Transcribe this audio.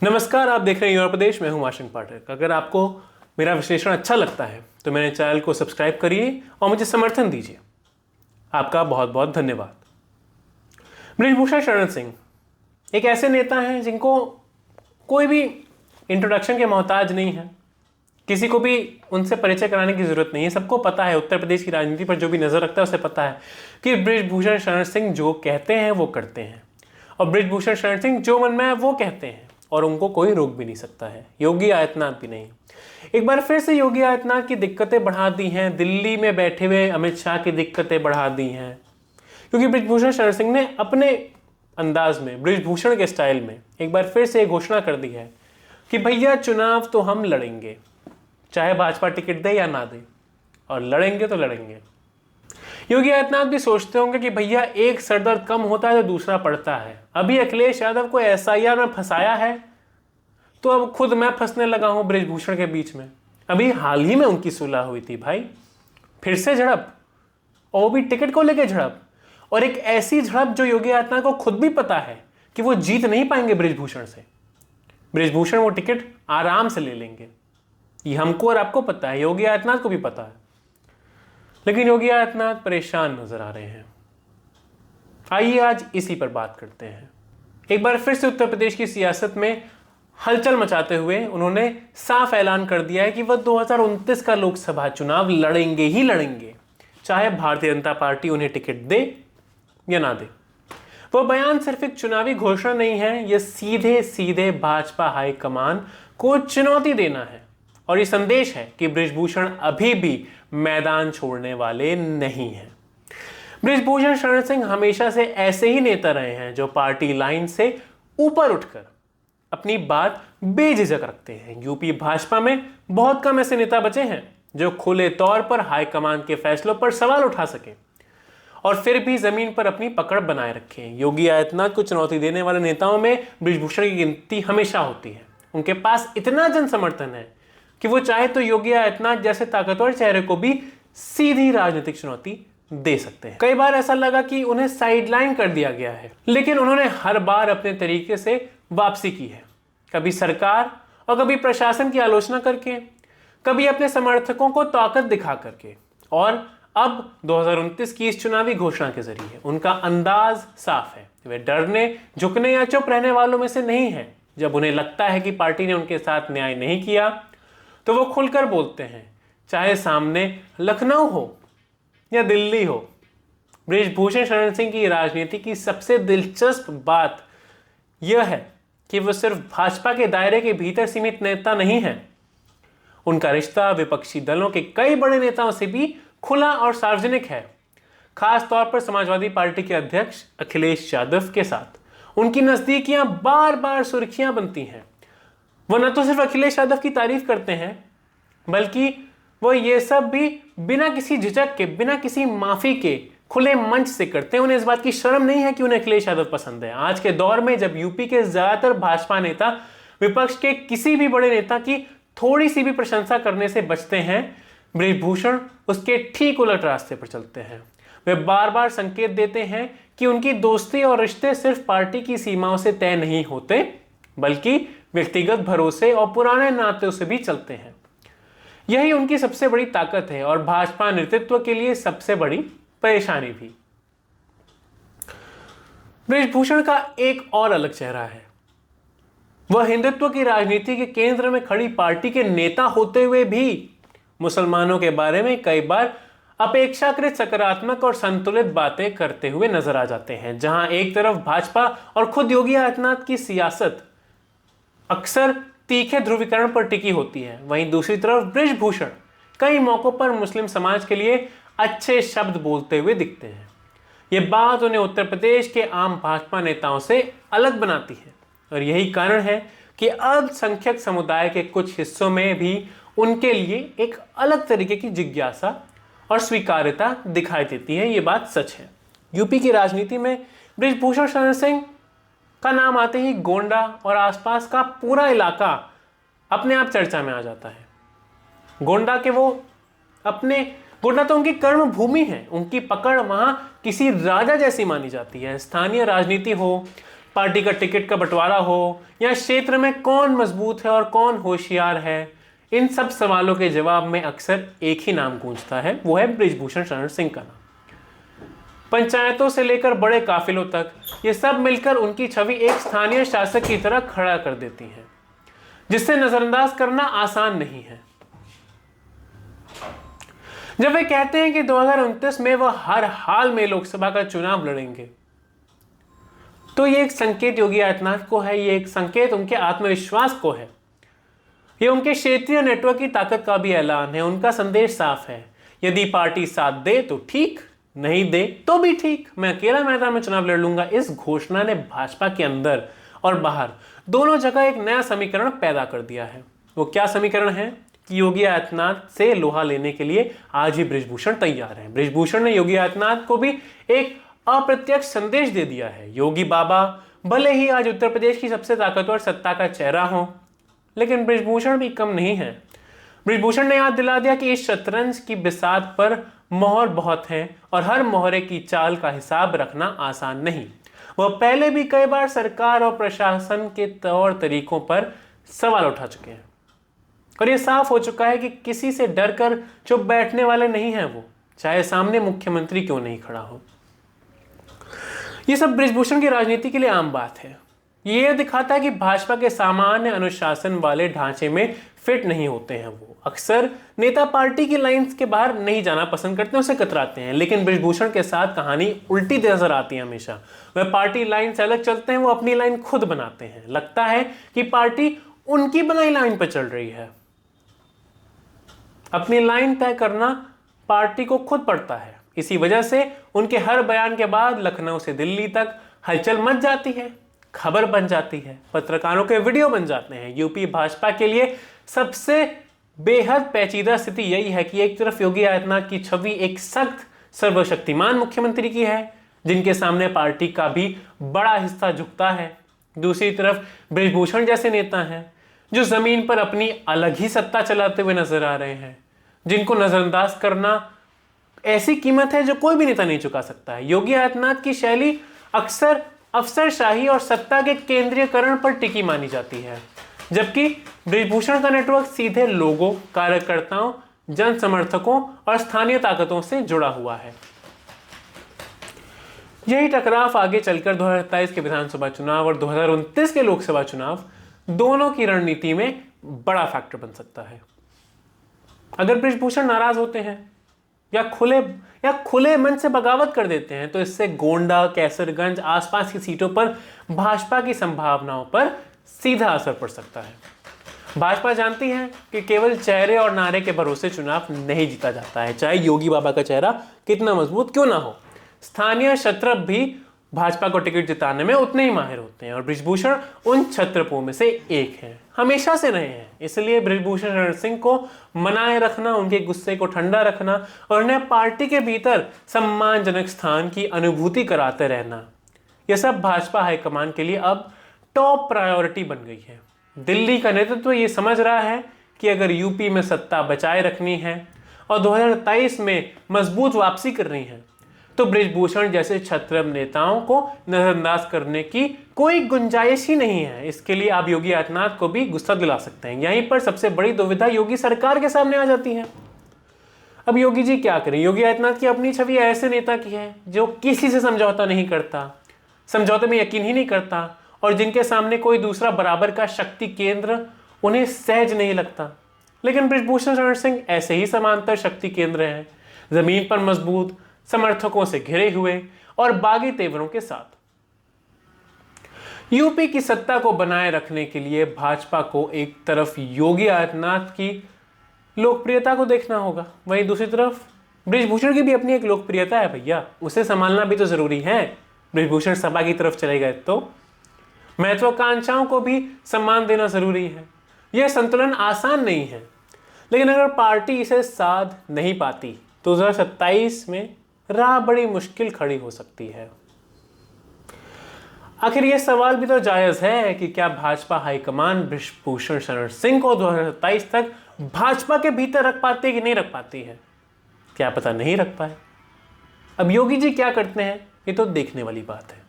नमस्कार, आप देख रहे हैं युवा प्रदेश। मैं हूं आशंक पाठक। अगर आपको मेरा विश्लेषण अच्छा लगता है तो मेरे चैनल को सब्सक्राइब करिए और मुझे समर्थन दीजिए। आपका बहुत बहुत धन्यवाद। बृजभूषण शरण सिंह एक ऐसे नेता हैं जिनको कोई भी इंट्रोडक्शन के मोहताज नहीं है, किसी को भी उनसे परिचय कराने की जरूरत नहीं है। सबको पता है, उत्तर प्रदेश की राजनीति पर जो भी नजर रखता है उसे पता है कि बृजभूषण शरण सिंह जो कहते हैं वो करते हैं, और बृजभूषण शरण सिंह जो मन में है वो कहते हैं और उनको कोई रोक भी नहीं सकता है। योगी आदित्यनाथ भी नहीं। एक बार फिर से योगी आदित्यनाथ की दिक्कतें बढ़ा दी हैं, दिल्ली में बैठे हुए अमित शाह की दिक्कतें बढ़ा दी हैं, क्योंकि बृजभूषण शरण सिंह ने अपने अंदाज में, बृजभूषण के स्टाइल में एक बार फिर से घोषणा कर दी है कि भैया चुनाव तो हम लड़ेंगे, चाहे भाजपा टिकट दे या ना दे, और लड़ेंगे तो लड़ेंगे। योगी आदित्यनाथ भी सोचते होंगे कि भैया एक सरदर्द कम होता है तो दूसरा पड़ता है। अभी अखिलेश यादव को एसआईआर में फंसाया है तो अब खुद मैं फंसने लगा हूं बृजभूषण के बीच में। अभी हाल ही में उनकी सुलह हुई थी भाई, फिर से झड़प, और वो भी टिकट को लेकर झड़प, और एक ऐसी झड़प जो योगी आदित्यनाथ को खुद भी पता है कि वो जीत नहीं पाएंगे बृजभूषण से। बृजभूषण वो टिकट आराम से ले लेंगे, ये हमको और आपको पता है, योगी आदित्यनाथ को भी पता है। लेकिन योगी आदित्यनाथ परेशान नजर आ रहे हैं। आइए आज इसी पर बात करते हैं। एक बार फिर से उत्तर प्रदेश की सियासत में हलचल मचाते हुए उन्होंने साफ ऐलान कर दिया है कि वह 2029 का लोकसभा चुनाव लड़ेंगे ही लड़ेंगे, चाहे भारतीय जनता पार्टी उन्हें टिकट दे या ना दे। वह बयान सिर्फ एक चुनावी घोषणा नहीं है, यह सीधे सीधे भाजपा हाईकमान को चुनौती देना है, और ये संदेश है कि बृजभूषण अभी भी मैदान छोड़ने वाले नहीं हैं। बृजभूषण शरण सिंह हमेशा से ऐसे ही नेता रहे हैं जो पार्टी लाइन से ऊपर उठकर अपनी बात बेझिझक रखते हैं। यूपी भाजपा में बहुत कम ऐसे नेता बचे हैं जो खुले तौर पर हाईकमान के फैसलों पर सवाल उठा सके और फिर भी जमीन पर अपनी पकड़ बनाए रखें। योगी आदित्यनाथ को चुनौती देने वाले नेताओं में बृजभूषण की गिनती हमेशा होती है। उनके पास इतना जन समर्थन है कि वो चाहे तो योगी आदित्यनाथ जैसे ताकतवर चेहरे को भी सीधी राजनीतिक चुनौती दे सकते हैं। कई बार ऐसा लगा कि उन्हें साइडलाइन कर दिया गया है, लेकिन उन्होंने हर बार अपने तरीके से वापसी की है, कभी सरकार और कभी प्रशासन की आलोचना करके, कभी अपने समर्थकों को ताकत दिखा करके, और अब 2029 की इस चुनावी घोषणा के जरिए उनका अंदाज साफ है। वे डरने, झुकने या चुप रहने वालों में से नहीं है। जब उन्हें लगता है कि पार्टी ने उनके साथ न्याय नहीं किया तो वो खुलकर बोलते हैं, चाहे सामने लखनऊ हो या दिल्ली हो। बृजभूषण शरण सिंह की राजनीति की सबसे दिलचस्प बात यह है कि वो सिर्फ भाजपा के दायरे के भीतर सीमित नेता नहीं है। उनका रिश्ता विपक्षी दलों के कई बड़े नेताओं से भी खुला और सार्वजनिक है, खास तौर पर समाजवादी पार्टी के अध्यक्ष अखिलेश यादव के साथ उनकी नजदीकियां बार बार सुर्खियां बनती हैं। वो न तो सिर्फ अखिलेश यादव की तारीफ करते हैं, बल्कि वो ये सब भी बिना किसी झिझक के, बिना किसी माफी के खुले मंच से करते हैं। उन्हें इस बात की शर्म नहीं है कि उन्हें अखिलेश यादव पसंद है। आज के दौर में जब यूपी के ज्यादातर भाजपा नेता विपक्ष के किसी भी बड़े नेता की थोड़ी सी भी प्रशंसा करने से बचते हैं, बृजभूषण उसके ठीक उलट रास्ते पर चलते हैं। वे बार बार संकेत देते हैं कि उनकी दोस्ती और रिश्ते सिर्फ पार्टी की सीमाओं से तय नहीं होते, बल्कि व्यक्तिगत भरोसे और पुराने नातों से भी चलते हैं। यही उनकी सबसे बड़ी ताकत है और भाजपा नेतृत्व के लिए सबसे बड़ी परेशानी भी। बृजभूषण का एक और अलग चेहरा है। वह हिंदुत्व की राजनीति के केंद्र में खड़ी पार्टी के नेता होते हुए भी मुसलमानों के बारे में कई बार अपेक्षाकृत सकारात्मक और संतुलित बातें करते हुए नजर आ जाते हैं। जहां एक तरफ भाजपा और खुद योगी आदित्यनाथ की सियासत अक्सर तीखे ध्रुवीकरण पर टिकी होती है, वहीं दूसरी तरफ बृजभूषण कई मौकों पर मुस्लिम समाज के लिए अच्छे शब्द बोलते हुए दिखते हैं। ये बात उन्हें उत्तर प्रदेश के आम भाजपा नेताओं से अलग बनाती है, और यही कारण है कि अल्पसंख्यक समुदाय के कुछ हिस्सों में भी उनके लिए एक अलग तरीके की जिज्ञासा और स्वीकार्यता दिखाई देती है। ये बात सच है। यूपी की राजनीति में बृजभूषण शरण सिंह का नाम आते ही गोंडा और आसपास का पूरा इलाका अपने आप चर्चा में आ जाता है। गोंडा तो उनकी कर्म भूमि है। उनकी पकड़ वहां किसी राजा जैसी मानी जाती है। स्थानीय राजनीति हो, पार्टी का टिकट का बंटवारा हो या क्षेत्र में कौन मजबूत है और कौन होशियार है, इन सब सवालों के जवाब में अक्सर एक ही नाम गूंजता है, वो है बृजभूषण शरण सिंह का नाम। पंचायतों से लेकर बड़े काफिलों तक ये सब मिलकर उनकी छवि एक स्थानीय शासक की तरह खड़ा कर देती हैं, जिसे नजरअंदाज करना आसान नहीं है। जब वे कहते हैं कि 2029 में वह हर हाल में लोकसभा का चुनाव लड़ेंगे, तो ये एक संकेत योगी आदित्यनाथ को है, ये एक संकेत उनके आत्मविश्वास को है, ये उनके क्षेत्रीय नेटवर्क की ताकत का भी ऐलान है। उनका संदेश साफ है, यदि पार्टी साथ दे तो ठीक, नहीं दे तो भी ठीक, मैं अकेला मैदान में चुनाव लड़ लूंगा। इस घोषणा ने भाजपा के अंदर और बाहर दोनों जगह एक नया समीकरण पैदा कर दिया है। वो क्या समीकरण है कि योगी आदित्यनाथ से लोहा लेने के लिए आज ही बृजभूषण तैयार है। बृजभूषण ने योगी आदित्यनाथ को भी एक अप्रत्यक्ष संदेश दे दिया है। योगी बाबा भले ही आज उत्तर प्रदेश की सबसे ताकतवर सत्ता का चेहरा हो, लेकिन बृजभूषण भी कम नहीं है। बृजभूषण ने याद दिला दिया कि इस शतरंज की बिसात पर मोहर बहुत हैं और हर मोहरे की चाल का हिसाब रखना आसान नहीं। वह पहले भी कई बार सरकार और प्रशासन के तौर तरीकों पर सवाल उठा चुके हैं और यह साफ हो चुका है कि किसी से डर कर चुप बैठने वाले नहीं हैं वो, चाहे सामने मुख्यमंत्री क्यों नहीं खड़ा हो। यह सब बृजभूषण की राजनीति के लिए आम बात है। यह दिखाता है कि भाजपा के सामान्य अनुशासन वाले ढांचे में फिट नहीं होते हैं। वो अक्सर नेता पार्टी की लाइंस के बाहर नहीं जाना पसंद करते हैं, उसे कतराते हैं। लेकिन बृजभूषण के साथ कहानी उल्टी नजर आती है हमेशा। वह पार्टी लाइन से अलग चलते हैं, वो अपनी लाइन खुद बनाते हैं। लगता है कि पार्टी उनकी बनाई लाइन पर चल रही है। अपनी लाइन तय करना पार्टी को खुद पड़ता है। इसी वजह से उनके हर बयान के बाद लखनऊ से दिल्ली तक हलचल मच जाती है, खबर बन जाती है, पत्रकारों के वीडियो बन जाते हैं। यूपी भाजपा के लिए सबसे बेहद पेचीदा स्थिति यही है कि एक तरफ योगी आदित्यनाथ की छवि एक सख्त सर्वशक्तिमान मुख्यमंत्री की है, जिनके सामने पार्टी का भी बड़ा हिस्सा झुकता है। दूसरी तरफ बृजभूषण जैसे नेता हैं जो जमीन पर अपनी अलग ही सत्ता चलाते हुए नजर आ रहे हैं, जिनको नजरअंदाज करना ऐसी कीमत है जो कोई भी नेता नहीं चुका सकता है। योगी आदित्यनाथ की शैली अक्सर अफसरशाही और सत्ता के केंद्रीयकरण पर टिकी मानी जाती है, जबकि बृजभूषण का नेटवर्क सीधे लोगों, कार्यकर्ताओं, जन समर्थकों और स्थानीय ताकतों से जुड़ा हुआ है। यही टकराव आगे चलकर 2027 के विधानसभा चुनाव और 2029 के लोकसभा चुनाव दोनों की रणनीति में बड़ा फैक्टर बन सकता है। अगर बृजभूषण नाराज होते हैं या खुले मन से बगावत कर देते हैं, तो इससे गोंडा, कैसरगंज, आसपास की सीटों पर भाजपा की संभावनाओं पर सीधा असर पड़ सकता है। भाजपा जानती है कि केवल चेहरे और नारे के भरोसे चुनाव नहीं जीता जाता है, चाहे योगी बाबा का चेहरा कितना मजबूत क्यों ना हो। स्थानीय क्षत्रप भी भाजपा को टिकट जिताने में उतने ही माहिर होते हैं और बृजभूषण उन क्षत्रपों में से एक हैं, हमेशा से रहे हैं। इसलिए बृजभूषण शरण सिंह को मनाए रखना, उनके गुस्से को ठंडा रखना और उन्हें पार्टी के भीतर सम्मानजनक स्थान की अनुभूति कराते रहना, यह सब भाजपा हाईकमान के लिए अब टॉप प्रायोरिटी बन गई है। दिल्ली का नेतृत्व ये समझ रहा है कि अगर यूपी में सत्ता बचाए रखनी है और 2023 में मजबूत वापसी करनी है, तो बृजभूषण जैसे क्षत्रप नेताओं को नजरअंदाज करने की कोई गुंजाइश ही नहीं है। इसके लिए आप योगी आदित्यनाथ को भी गुस्सा दिला सकते हैं। यहीं पर सबसे बड़ी दुविधा योगी सरकार के सामने आ जाती है। अब योगी जी क्या करें? योगी आदित्यनाथ की अपनी छवि ऐसे नेता की है जो किसी से समझौता नहीं करता, समझौते में यकीन ही नहीं करता और जिनके सामने कोई दूसरा बराबर का शक्ति केंद्र उन्हें सहज नहीं लगता। लेकिन बृजभूषण शरण सिंह ऐसे ही समांतर शक्ति केंद्र हैं, जमीन पर मजबूत, समर्थकों से घिरे हुए और बागी तेवरों के साथ। यूपी की सत्ता को बनाए रखने के लिए भाजपा को एक तरफ योगी आदित्यनाथ की लोकप्रियता को देखना होगा, वहीं दूसरी तरफ बृजभूषण की भी अपनी एक लोकप्रियता है भैया, उसे संभालना भी तो जरूरी है। बृजभूषण सभा की तरफ चले गए तो महत्वाकांक्षाओं को भी सम्मान देना जरूरी है। यह संतुलन आसान नहीं है, लेकिन अगर पार्टी इसे साध नहीं पाती तो 2027 में राह बड़ी मुश्किल खड़ी हो सकती है। आखिर यह सवाल भी तो जायज है कि क्या भाजपा हाईकमान बृजभूषण शरण सिंह को 2027 तक भाजपा के भीतर रख पाती है कि नहीं रख पाती है? क्या पता नहीं रख पाए। अब योगी जी क्या करते हैं, ये तो देखने वाली बात है।